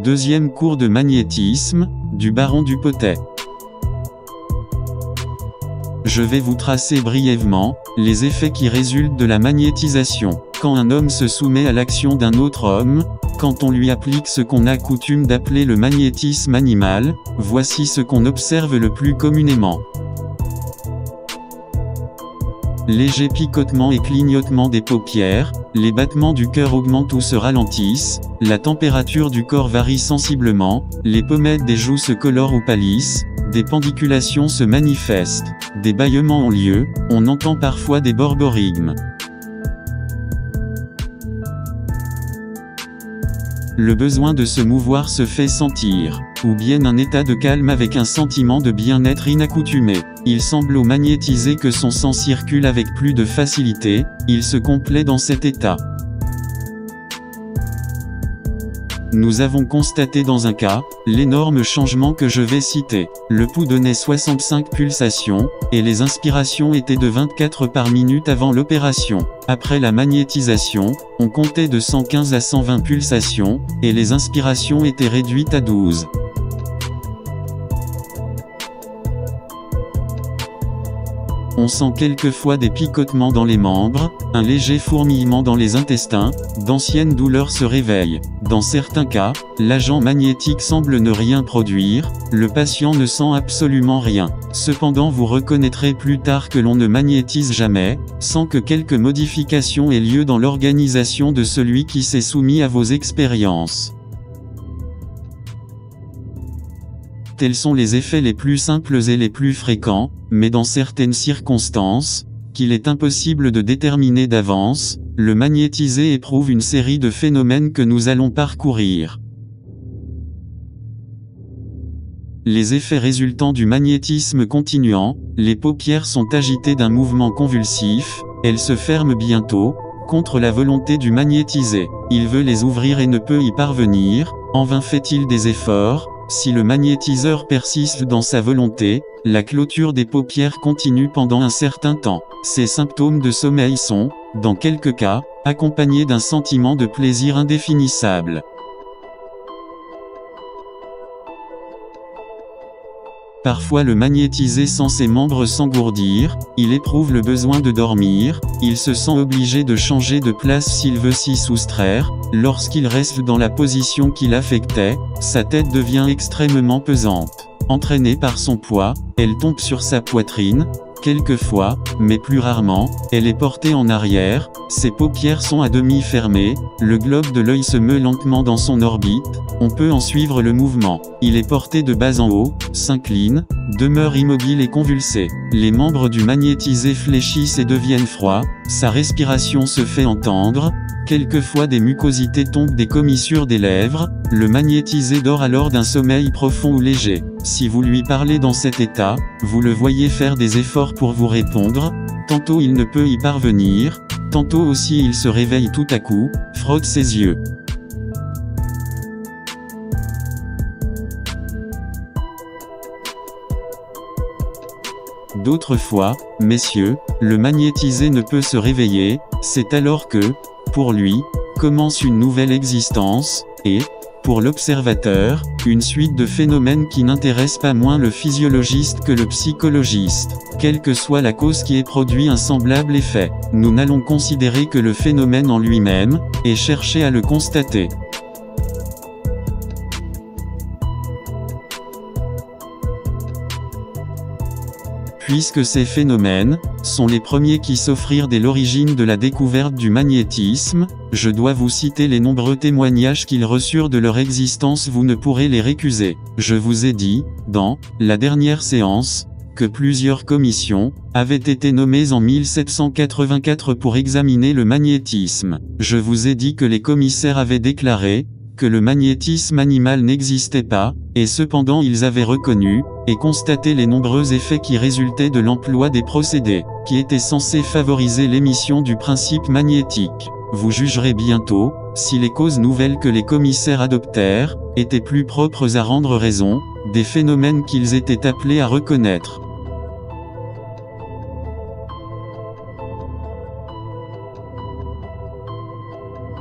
Deuxième cours de magnétisme, du baron Dupotet. Je vais vous tracer brièvement les effets qui résultent de la magnétisation. Quand un homme se soumet à l'action d'un autre homme, quand on lui applique ce qu'on a coutume d'appeler le magnétisme animal, voici ce qu'on observe le plus communément. Léger picotement et clignotement des paupières, les battements du cœur augmentent ou se ralentissent, la température du corps varie sensiblement, les pommettes des joues se colorent ou pâlissent, des pendiculations se manifestent, des bâillements ont lieu, on entend parfois des borborigmes. Le besoin de se mouvoir se fait sentir, ou bien un état de calme avec un sentiment de bien-être inaccoutumé. Il semble au magnétisé que son sang circule avec plus de facilité, il se complaît dans cet état. Nous avons constaté dans un cas, l'énorme changement que je vais citer. Le pouls donnait 65 pulsations, et les inspirations étaient de 24 par minute avant l'opération. Après la magnétisation, on comptait de 115 à 120 pulsations, et les inspirations étaient réduites à 12. On sent quelquefois des picotements dans les membres, un léger fourmillement dans les intestins, d'anciennes douleurs se réveillent. Dans certains cas, l'agent magnétique semble ne rien produire, le patient ne sent absolument rien. Cependant vous reconnaîtrez plus tard que l'on ne magnétise jamais, sans que quelque modification ait lieu dans l'organisation de celui qui s'est soumis à vos expériences. Tels sont les effets les plus simples et les plus fréquents, mais dans certaines circonstances, qu'il est impossible de déterminer d'avance, le magnétisé éprouve une série de phénomènes que nous allons parcourir. Les effets résultant du magnétisme continuant, les paupières sont agitées d'un mouvement convulsif, elles se ferment bientôt, contre la volonté du magnétisé. Il veut les ouvrir et ne peut y parvenir, en vain fait-il des efforts. Si le magnétiseur persiste dans sa volonté, la clôture des paupières continue pendant un certain temps. Ces symptômes de sommeil sont, dans quelques cas, accompagnés d'un sentiment de plaisir indéfinissable. Parfois le magnétisé sent ses membres s'engourdir, il éprouve le besoin de dormir, il se sent obligé de changer de place s'il veut s'y soustraire, lorsqu'il reste dans la position qu'il affectait, sa tête devient extrêmement pesante. Entraînée par son poids, elle tombe sur sa poitrine, quelquefois, mais plus rarement, elle est portée en arrière, ses paupières sont à demi fermées, le globe de l'œil se meut lentement dans son orbite, on peut en suivre le mouvement. Il est porté de bas en haut, s'incline, demeure immobile et convulsé. Les membres du magnétisé fléchissent et deviennent froids, sa respiration se fait entendre, quelquefois des mucosités tombent des commissures des lèvres, le magnétisé dort alors d'un sommeil profond ou léger. Si vous lui parlez dans cet état, vous le voyez faire des efforts pour vous répondre, tantôt il ne peut y parvenir, tantôt aussi il se réveille tout à coup, frotte ses yeux. D'autres fois, messieurs, le magnétisé ne peut se réveiller, c'est alors que, pour lui, commence une nouvelle existence, et, pour l'observateur, une suite de phénomènes qui n'intéressent pas moins le physiologiste que le psychologiste. Quelle que soit la cause qui ait produit un semblable effet, nous n'allons considérer que le phénomène en lui-même, et chercher à le constater. Puisque ces phénomènes sont les premiers qui s'offrirent dès l'origine de la découverte du magnétisme, je dois vous citer les nombreux témoignages qu'ils reçurent de leur existence, vous ne pourrez les récuser. Je vous ai dit, dans la dernière séance, que plusieurs commissions avaient été nommées en 1784 pour examiner le magnétisme. Je vous ai dit que les commissaires avaient déclaré que le magnétisme animal n'existait pas, et cependant ils avaient reconnu et constaté les nombreux effets qui résultaient de l'emploi des procédés, qui étaient censés favoriser l'émission du principe magnétique. Vous jugerez bientôt, si les causes nouvelles que les commissaires adoptèrent, étaient plus propres à rendre raison, des phénomènes qu'ils étaient appelés à reconnaître.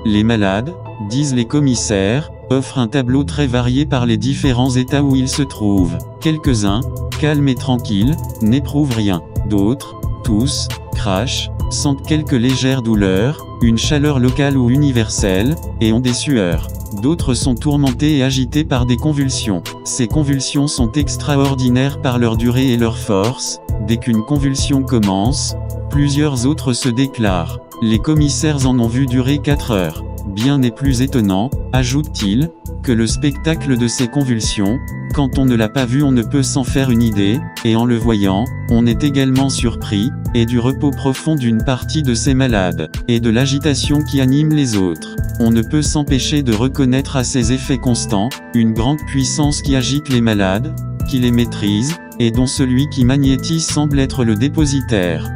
Les malades, disent les commissaires, offre un tableau très varié par les différents états où il se trouve. Quelques-uns, calmes et tranquilles, n'éprouvent rien. D'autres, tous, crachent, sentent quelques légères douleurs, une chaleur locale ou universelle, et ont des sueurs. D'autres sont tourmentés et agités par des convulsions. Ces convulsions sont extraordinaires par leur durée et leur force. Dès qu'une convulsion commence, plusieurs autres se déclarent. Les commissaires en ont vu durer 4 heures. Bien n'est plus étonnant, ajoute-t-il, que le spectacle de ces convulsions, quand on ne l'a pas vu on ne peut s'en faire une idée, et en le voyant, on est également surpris, et du repos profond d'une partie de ces malades, et de l'agitation qui anime les autres. On ne peut s'empêcher de reconnaître à ces effets constants, une grande puissance qui agite les malades, qui les maîtrise, et dont celui qui magnétise semble être le dépositaire.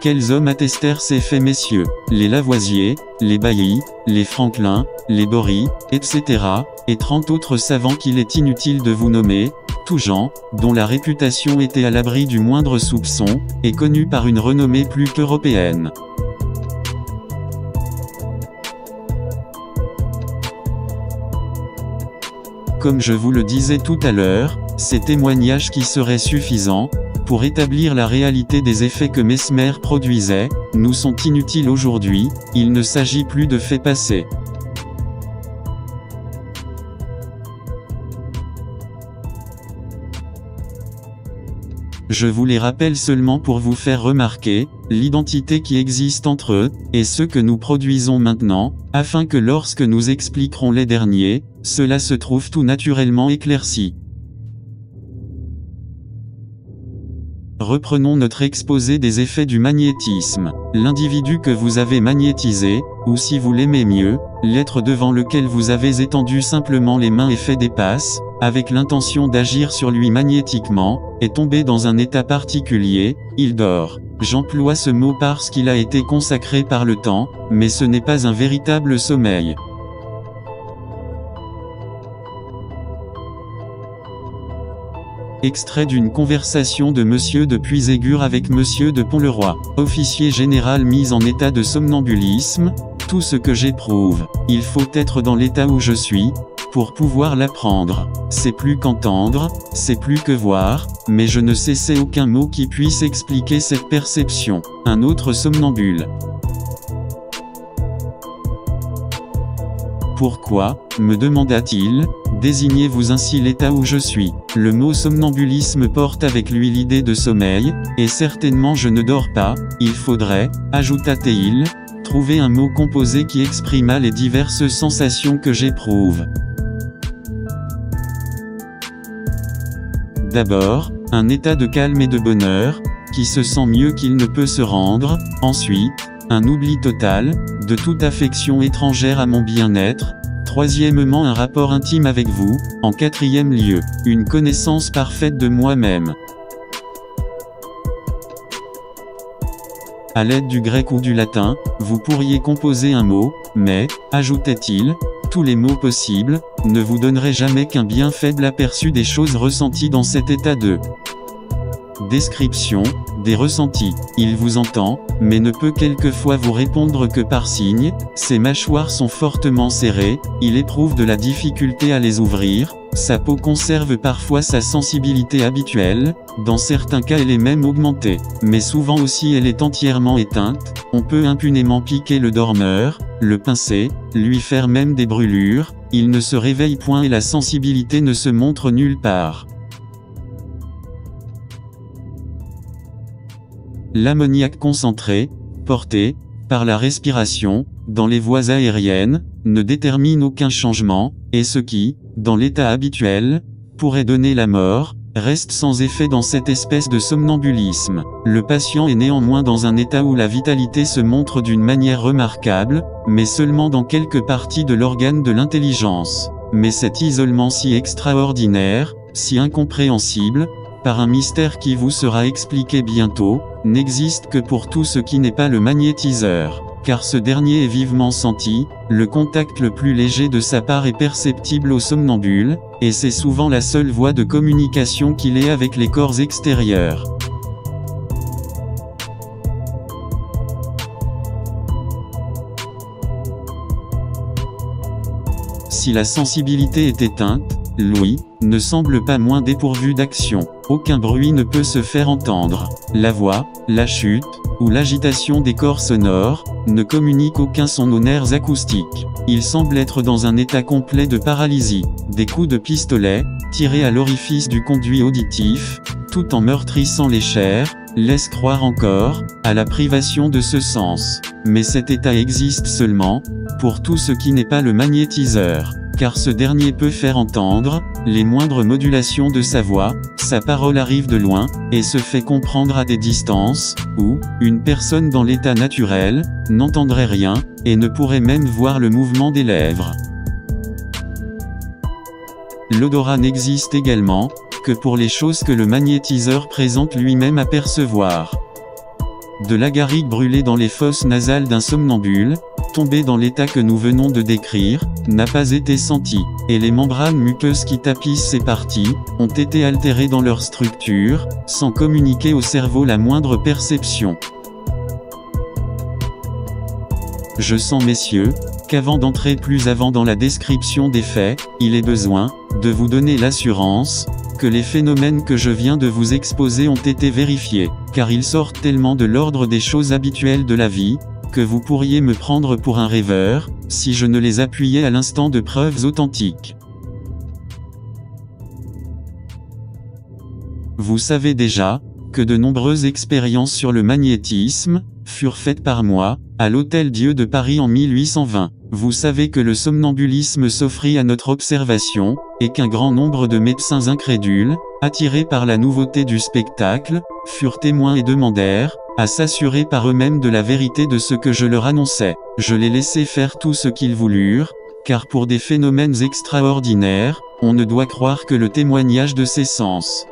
Quels hommes attestèrent ces faits messieurs? Les Lavoisier, les Bailly, les Franklin, les Bory, etc., et 30 autres savants qu'il est inutile de vous nommer, tous gens, dont la réputation était à l'abri du moindre soupçon, et connus par une renommée plus qu'européenne. Comme je vous le disais tout à l'heure, ces témoignages qui seraient suffisants, pour établir la réalité des effets que Mesmer produisait, nous sont inutiles aujourd'hui, il ne s'agit plus de faits passés. Je vous les rappelle seulement pour vous faire remarquer, l'identité qui existe entre eux, et ceux que nous produisons maintenant, afin que lorsque nous expliquerons les derniers, cela se trouve tout naturellement éclairci. Reprenons notre exposé des effets du magnétisme. L'individu que vous avez magnétisé, ou si vous l'aimez mieux, l'être devant lequel vous avez étendu simplement les mains et fait des passes, avec l'intention d'agir sur lui magnétiquement, est tombé dans un état particulier, il dort. J'emploie ce mot parce qu'il a été consacré par le temps, mais ce n'est pas un véritable sommeil. Extrait d'une conversation de Monsieur de Puységur avec Monsieur de Pont-le-Roi. Officier général mis en état de somnambulisme, tout ce que j'éprouve, il faut être dans l'état où je suis, pour pouvoir l'apprendre. C'est plus qu'entendre, c'est plus que voir, mais je ne sais aucun mot qui puisse expliquer cette perception. Un autre somnambule. Pourquoi, me demanda-t-il, désignez-vous ainsi l'état où je suis? Le mot somnambulisme porte avec lui l'idée de sommeil, et certainement je ne dors pas, il faudrait, ajouta-t-il, trouver un mot composé qui exprimât les diverses sensations que j'éprouve. D'abord, un état de calme et de bonheur, qui se sent mieux qu'il ne peut se rendre, ensuite, un oubli total, de toute affection étrangère à mon bien-être, troisièmement un rapport intime avec vous, en quatrième lieu, une connaissance parfaite de moi-même. À l'aide du grec ou du latin, vous pourriez composer un mot, mais, ajoutait-il, tous les mots possibles, ne vous donneraient jamais qu'un bien faible aperçu des choses ressenties dans cet état de description, des ressentis. Il vous entend, mais ne peut quelquefois vous répondre que par signe, ses mâchoires sont fortement serrées, il éprouve de la difficulté à les ouvrir, sa peau conserve parfois sa sensibilité habituelle, dans certains cas elle est même augmentée, mais souvent aussi elle est entièrement éteinte, on peut impunément piquer le dormeur, le pincer, lui faire même des brûlures, il ne se réveille point et la sensibilité ne se montre nulle part. L'ammoniaque concentré, porté, par la respiration, dans les voies aériennes, ne détermine aucun changement, et ce qui, dans l'état habituel, pourrait donner la mort, reste sans effet dans cette espèce de somnambulisme. Le patient est néanmoins dans un état où la vitalité se montre d'une manière remarquable, mais seulement dans quelques parties de l'organe de l'intelligence. Mais cet isolement si extraordinaire, si incompréhensible, par un mystère qui vous sera expliqué bientôt, n'existe que pour tout ce qui n'est pas le magnétiseur, car ce dernier est vivement senti, le contact le plus léger de sa part est perceptible au somnambule, et c'est souvent la seule voie de communication qu'il ait avec les corps extérieurs. si la sensibilité est éteinte, l'ouïe ne semble pas moins dépourvue d'action. Aucun bruit ne peut se faire entendre. La voix, la chute, ou l'agitation des corps sonores, ne communiquent aucun son aux nerfs acoustiques. Il semble être dans un état complet de paralysie. Des coups de pistolet, tirés à l'orifice du conduit auditif, tout en meurtrissant les chairs, laissent croire encore à la privation de ce sens. Mais cet état existe seulement pour tout ce qui n'est pas le magnétiseur, car ce dernier peut faire entendre les moindres modulations de sa voix, sa parole arrive de loin, et se fait comprendre à des distances, où une personne dans l'état naturel n'entendrait rien, et ne pourrait même voir le mouvement des lèvres. L'odorat n'existe également que pour les choses que le magnétiseur présente lui-même à percevoir. De l'agaric brûlé dans les fosses nasales d'un somnambule, tombé dans l'état que nous venons de décrire, n'a pas été senti, et les membranes muqueuses qui tapissent ces parties, ont été altérées dans leur structure, sans communiquer au cerveau la moindre perception. Je sens, messieurs, qu'avant d'entrer plus avant dans la description des faits, il est besoin de vous donner l'assurance que les phénomènes que je viens de vous exposer ont été vérifiés, car ils sortent tellement de l'ordre des choses habituelles de la vie, que vous pourriez me prendre pour un rêveur, si je ne les appuyais à l'instant de preuves authentiques. Vous savez déjà que de nombreuses expériences sur le magnétisme furent faites par moi, à l'Hôtel-Dieu de Paris en 1820. Vous savez que le somnambulisme s'offrit à notre observation, et qu'un grand nombre de médecins incrédules, attirés par la nouveauté du spectacle, furent témoins et demandèrent à s'assurer par eux-mêmes de la vérité de ce que je leur annonçais. Je les laissai faire tout ce qu'ils voulurent, car pour des phénomènes extraordinaires, on ne doit croire que le témoignage de ses sens.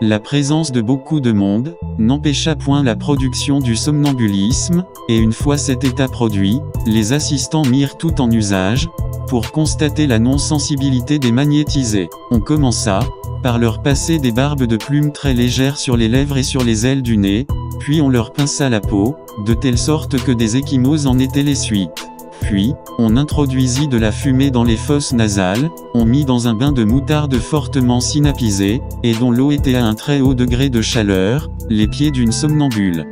La présence de beaucoup de monde n'empêcha point la production du somnambulisme, et une fois cet état produit, les assistants mirent tout en usage pour constater la non-sensibilité des magnétisés. On commença par leur passer des barbes de plumes très légères sur les lèvres et sur les ailes du nez, puis on leur pinça la peau, de telle sorte que des ecchymoses en étaient les suites. Puis, on introduisit de la fumée dans les fosses nasales, on mit dans un bain de moutarde fortement synapisé, et dont l'eau était à un très haut degré de chaleur, les pieds d'une somnambule.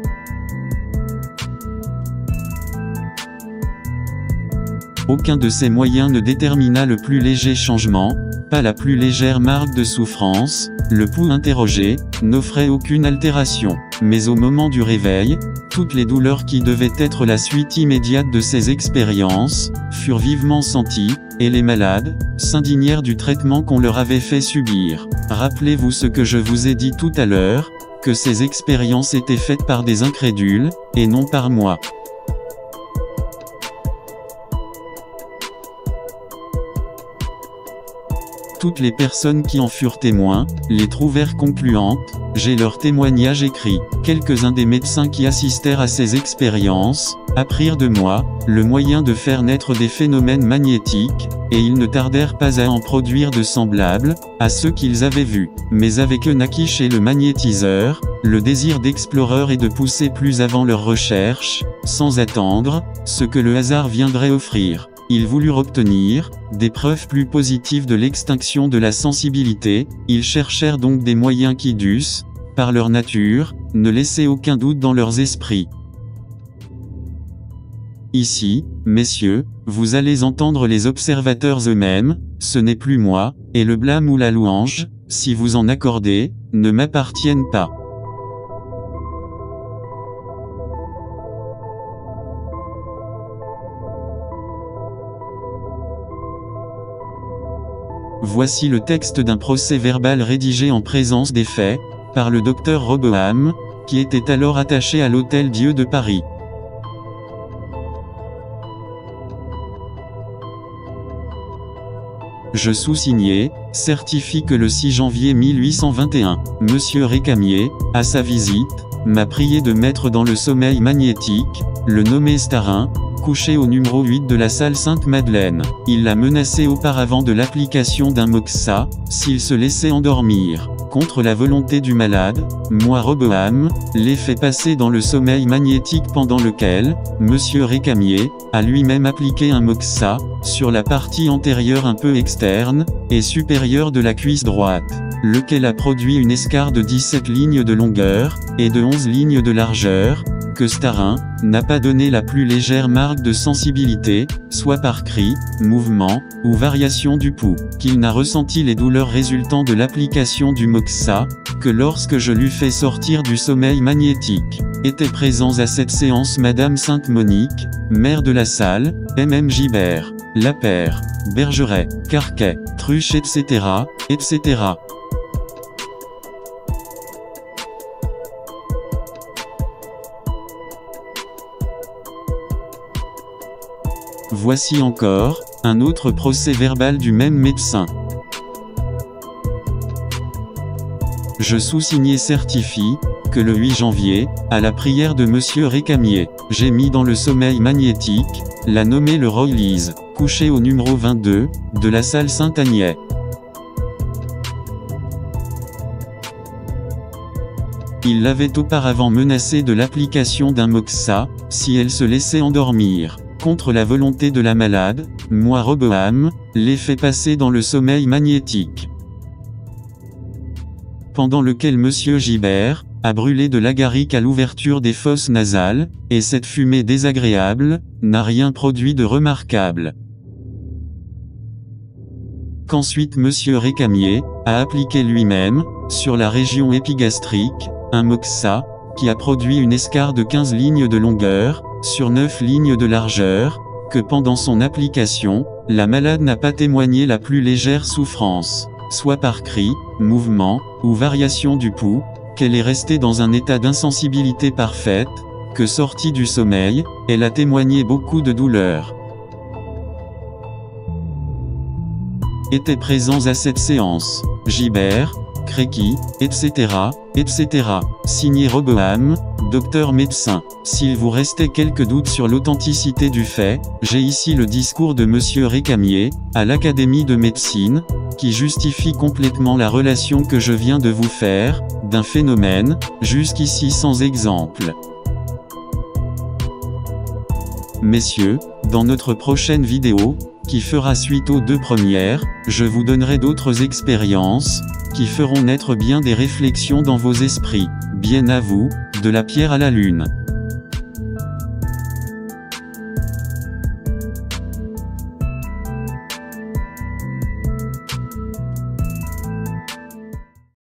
Aucun de ces moyens ne détermina le plus léger changement, pas la plus légère marque de souffrance, le pouls interrogé n'offrait aucune altération. Mais au moment du réveil, toutes les douleurs qui devaient être la suite immédiate de ces expériences, furent vivement senties, et les malades s'indignèrent du traitement qu'on leur avait fait subir. Rappelez-vous ce que je vous ai dit tout à l'heure, que ces expériences étaient faites par des incrédules, et non par moi. Toutes les personnes qui en furent témoins, les trouvèrent concluantes, j'ai leur témoignage écrit. Quelques-uns des médecins qui assistèrent à ces expériences, apprirent de moi, le moyen de faire naître des phénomènes magnétiques, et ils ne tardèrent pas à en produire de semblables, à ceux qu'ils avaient vus. Mais avec eux naquit chez le magnétiseur, le désir d'exploreur et de pousser plus avant leurs recherches, sans attendre ce que le hasard viendrait offrir. Ils voulurent obtenir des preuves plus positives de l'extinction de la sensibilité, ils cherchèrent donc des moyens qui dussent, par leur nature, ne laisser aucun doute dans leurs esprits. Ici, messieurs, vous allez entendre les observateurs eux-mêmes, ce n'est plus moi, et le blâme ou la louange, si vous en accordez, ne m'appartiennent pas. Voici le texte d'un procès-verbal rédigé en présence des faits, par le docteur Roboham, qui était alors attaché à l'Hôtel-Dieu de Paris. Je sous-signé, certifie que le 6 janvier 1821, Monsieur Récamier, à sa visite, m'a prié de mettre dans le sommeil magnétique, le nommé Starin, couché au numéro 8 de la salle Sainte-Madeleine. Il l'a menacé auparavant de l'application d'un moxa, s'il se laissait endormir. contre la volonté du malade, moi Roboam, les fait passer dans le sommeil magnétique pendant lequel, Monsieur Récamier, a lui-même appliqué un moxa, sur la partie antérieure un peu externe, et supérieure de la cuisse droite, lequel a produit une escarre de 17 lignes de longueur, et de 11 lignes de largeur, que Starin n'a pas donné la plus légère marque de sensibilité, soit par cri, mouvement, ou variation du pouls, qu'il n'a ressenti les douleurs résultant de l'application du moxa, que lorsque je l'eus fait sortir du sommeil magnétique. Étaient présents à cette séance Madame Sainte-Monique, maire de la salle, MM Gibert, Lapère, Bergeret, Carquet, Truche etc., etc. Voici encore, un autre procès-verbal du même médecin. Je sous-signé certifie, que le 8 janvier, à la prière de Monsieur Récamier, j'ai mis dans le sommeil magnétique, la nommée le Roylise, couché au numéro 22, de la salle Saint-Agnès. Il l'avait auparavant menacé de l'application d'un moxa, si elle se laissait endormir. Contre la volonté de la malade, moi Roboam, les fait passer dans le sommeil magnétique. Pendant lequel Monsieur Gibert a brûlé de l'agaric à l'ouverture des fosses nasales, et cette fumée désagréable n'a rien produit de remarquable. Qu'ensuite Monsieur Récamier a appliqué lui-même, sur la région épigastrique, un moxa, qui a produit une escarre de 15 lignes de longueur, sur 9 lignes de largeur, que pendant son application, la malade n'a pas témoigné la plus légère souffrance, soit par cri, mouvement, ou variation du pouls, qu'elle est restée dans un état d'insensibilité parfaite, que sortie du sommeil, elle a témoigné beaucoup de douleur. Étaient présents à cette séance, Gibert, Créqui, etc., etc. Signé Roboam, docteur médecin. S'il vous restait quelques doutes sur l'authenticité du fait, j'ai ici le discours de Monsieur Récamier, à l'Académie de médecine, qui justifie complètement la relation que je viens de vous faire, d'un phénomène, jusqu'ici sans exemple. Messieurs, dans notre prochaine vidéo, qui fera suite aux deux premières, je vous donnerai d'autres expériences, qui feront naître bien des réflexions dans vos esprits. Bien à vous, de la pierre à la lune.